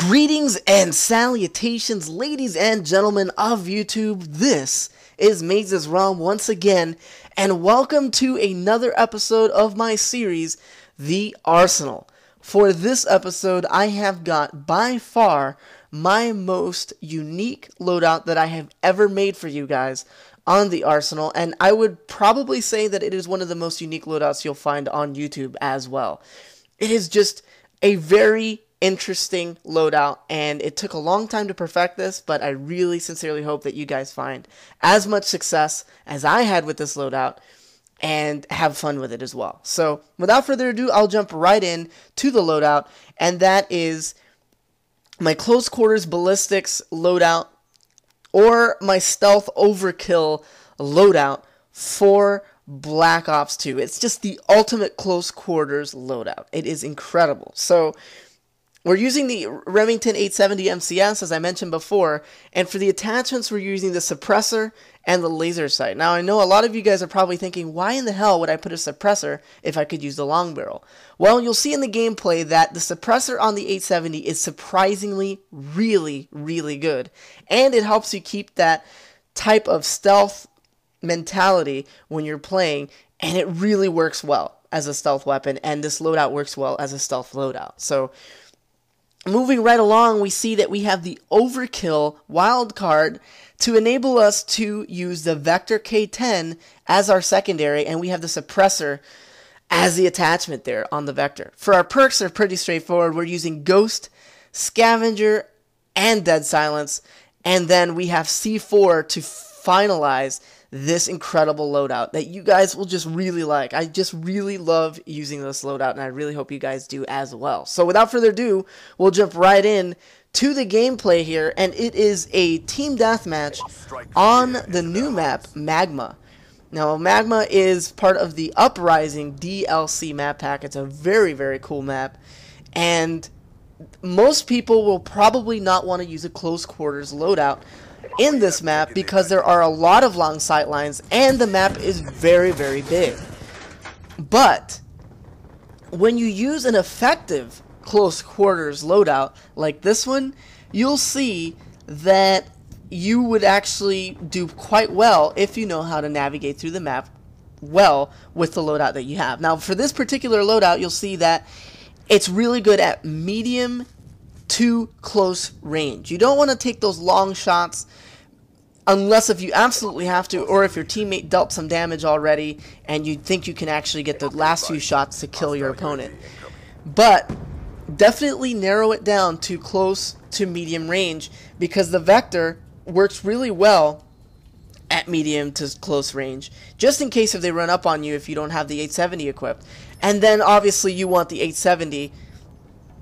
Greetings and salutations, ladies and gentlemen of YouTube. This is MazezRealm once again, and welcome to another episode of my series, The Arsenal. For this episode, I have got by far my most unique loadout that I have ever made for you guys on the Arsenal, and I would probably say that it is one of the most unique loadouts you'll find on YouTube as well. It is just a very interesting loadout, and it took a long time to perfect this, but I really sincerely hope that you guys find as much success as I had with this loadout and have fun with it as well. So without further ado, I'll jump right in to the loadout, and that is my close quarters ballistics loadout, or my stealth overkill loadout for Black Ops 2. It's just the ultimate close quarters loadout. It is incredible. So we're using the Remington 870 MCS, as I mentioned before, and for the attachments, we're using the suppressor and the laser sight. Now, I know a lot of you guys are probably thinking, why in the hell would I put a suppressor if I could use the long barrel? Well, you'll see in the gameplay that the suppressor on the 870 is surprisingly really, really good, and it helps you keep that type of stealth mentality when you're playing, and it really works well as a stealth weapon, and this loadout works well as a stealth loadout. So moving right along, we see that we have the Overkill wildcard to enable us to use the Vector K10 as our secondary, and we have the suppressor as the attachment there on the Vector. For our perks, they're pretty straightforward. We're using Ghost, Scavenger, and Dead Silence, and then we have C4 to finalize this incredible loadout that you guys will just really like. I just really love using this loadout, and I really hope you guys do as well. So without further ado, we'll jump right in to the gameplay here, and it is a team deathmatch on the new map, Magma. Now, Magma is part of the Uprising DLC map pack. It's a very, very cool map, and most people will probably not want to use a close quarters loadout in this map because there are a lot of long sight lines and the map is very, very big. But when you use an effective close quarters loadout like this one, you'll see that you would actually do quite well if you know how to navigate through the map well with the loadout that you have. Now, for this particular loadout, you'll see that it's really good at medium to close range. You don't want to take those long shots unless if you absolutely have to, or if your teammate dealt some damage already and you think you can actually get the last few shots to kill your opponent. But definitely narrow it down to close to medium range, because the Vector works really well at medium to close range, just in case if they run up on you if you don't have the 870 equipped. And then obviously you want the 870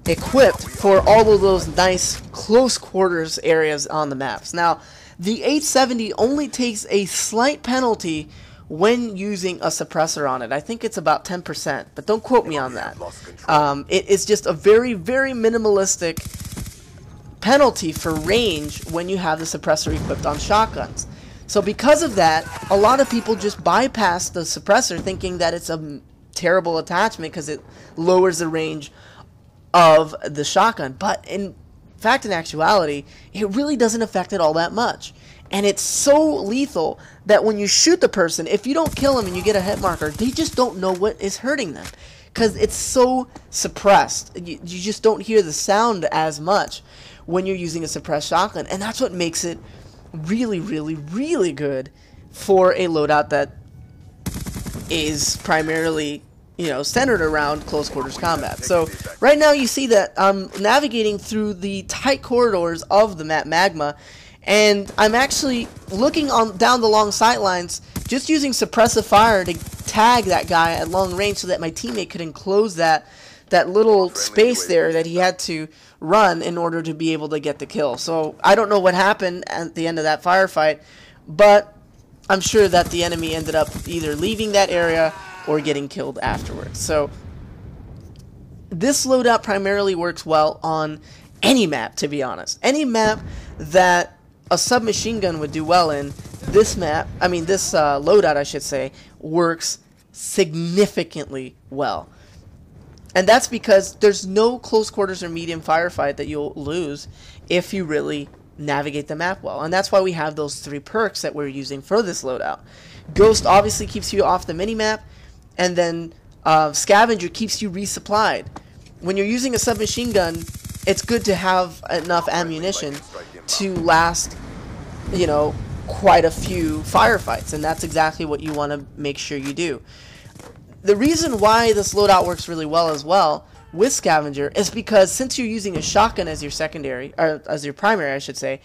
equipped for all of those nice close quarters areas on the maps. Now, the 870 only takes a slight penalty when using a suppressor on it. I think it's about 10%, but don't quote me on that. It is just a very, very minimalistic penalty for range when you have the suppressor equipped on shotguns. So because of that, a lot of people just bypass the suppressor thinking that it's a terrible attachment because it lowers the range of the shotgun. But in fact, in actuality, it really doesn't affect it all that much. And it's so lethal that when you shoot the person, if you don't kill them and you get a hit marker, they just don't know what is hurting them, because it's so suppressed. You just don't hear the sound as much when you're using a suppressed shotgun, and that's what makes it really, really, really good for a loadout that is primarily, you know, centered around close quarters combat. So right now you see that I'm navigating through the tight corridors of the map Magma, and I'm actually looking down the long sight lines, just using suppressive fire to tag that guy at long range so that my teammate could enclose that little space there that he had to run in order to be able to get the kill. So I don't know what happened at the end of that firefight, but I'm sure that the enemy ended up either leaving that area or getting killed afterwards. So this loadout primarily works well on any map, to be honest. Any map that a submachine gun would do well in, this loadout, I should say, works significantly well. And that's because there's no close quarters or medium firefight that you'll lose if you really navigate the map well. And that's why we have those 3 perks that we're using for this loadout. Ghost obviously keeps you off the minimap, and then Scavenger keeps you resupplied. When you're using a submachine gun, it's good to have enough ammunition to last, you know, quite a few firefights, and that's exactly what you want to make sure you do. The reason why this loadout works really well as well with Scavenger is because since you're using a shotgun as your secondary, or as your primary I should say,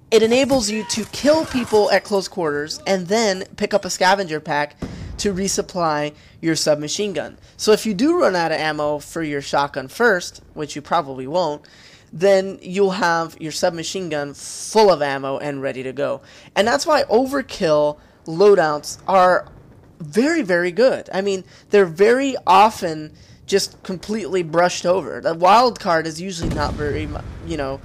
it enables you to kill people at close quarters and then pick up a Scavenger pack to resupply your submachine gun. So if you do run out of ammo for your shotgun first, which you probably won't, then you'll have your submachine gun full of ammo and ready to go. And that's why Overkill loadouts are very, very good. I mean, they're very often just completely brushed over. The wild card is usually not very, you know,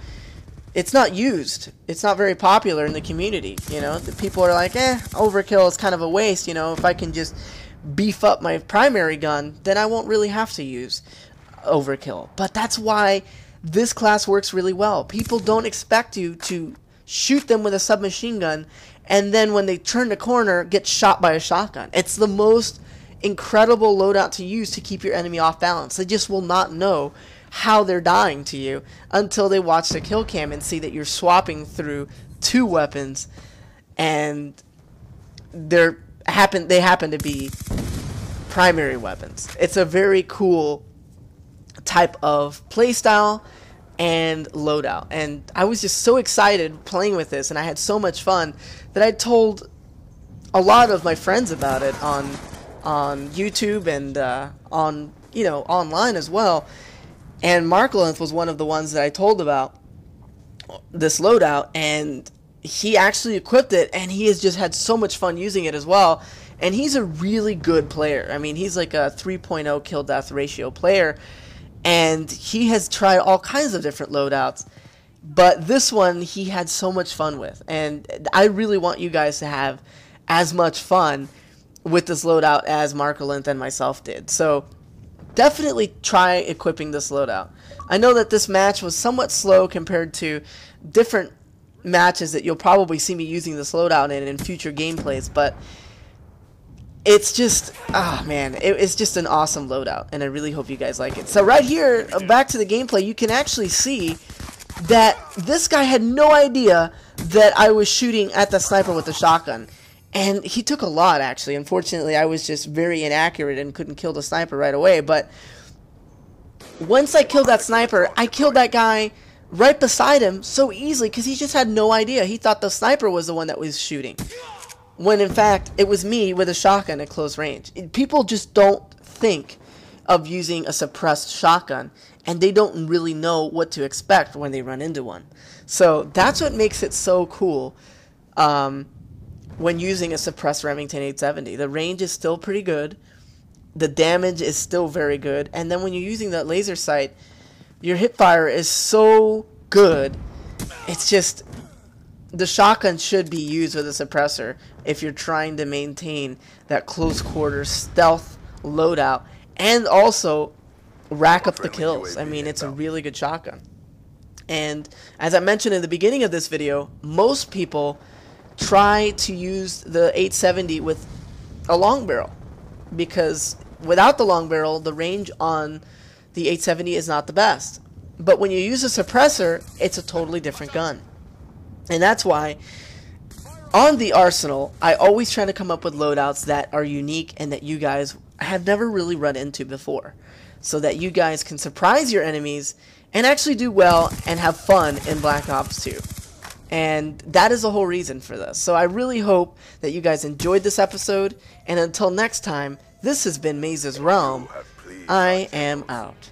it's not used. It's not very popular in the community, you know. The people are like, Overkill is kind of a waste, you know. If I can just beef up my primary gun, then I won't really have to use Overkill. But that's why this class works really well. People don't expect you to shoot them with a submachine gun and then when they turn the corner, get shot by a shotgun. It's the most incredible loadout to use to keep your enemy off balance. They just will not know how they're dying to you until they watch the kill cam and see that you're swapping through 2 weapons and they happen to be primary weapons. It's a very cool type of playstyle and loadout, and I was just so excited playing with this, and I had so much fun that I told a lot of my friends about it on YouTube and on, you know, online as well. And Marcolinth was one of the ones that I told about this loadout, and he actually equipped it, and he has just had so much fun using it as well. And he's a really good player. I mean, he's like a 3.0 kill-death ratio player, and he has tried all kinds of different loadouts. But this one he had so much fun with, and I really want you guys to have as much fun with this loadout as Marcolinth and myself did. So definitely try equipping this loadout. I know that this match was somewhat slow compared to different matches that you'll probably see me using this loadout in future gameplays, but it's just, man, it's just an awesome loadout, and I really hope you guys like it. So right here, back to the gameplay, you can actually see that this guy had no idea that I was shooting at the sniper with the shotgun. And he took a lot, actually. Unfortunately, I was just very inaccurate and couldn't kill the sniper right away. But once I killed that sniper, I killed that guy right beside him so easily because he just had no idea. He thought the sniper was the one that was shooting, when in fact it was me with a shotgun at close range. People just don't think of using a suppressed shotgun, and they don't really know what to expect when they run into one. So that's what makes it so cool when using a suppressed Remington 870. The range is still pretty good, the damage is still very good, and then when you're using that laser sight, your hipfire is so good. It's just, the shotgun should be used with a suppressor if you're trying to maintain that close quarters stealth loadout and also rack up the kills. I mean, it's a really good shotgun. And as I mentioned in the beginning of this video, most people try to use the 870 with a long barrel, because without the long barrel, the range on the 870 is not the best. But when you use a suppressor, it's a totally different gun. And that's why on the arsenal, I always try to come up with loadouts that are unique and that you guys have never really run into before, so that you guys can surprise your enemies and actually do well and have fun in Black Ops 2. And that is the whole reason for this. So I really hope that you guys enjoyed this episode, and until next time, this has been MazezRealm. I am out.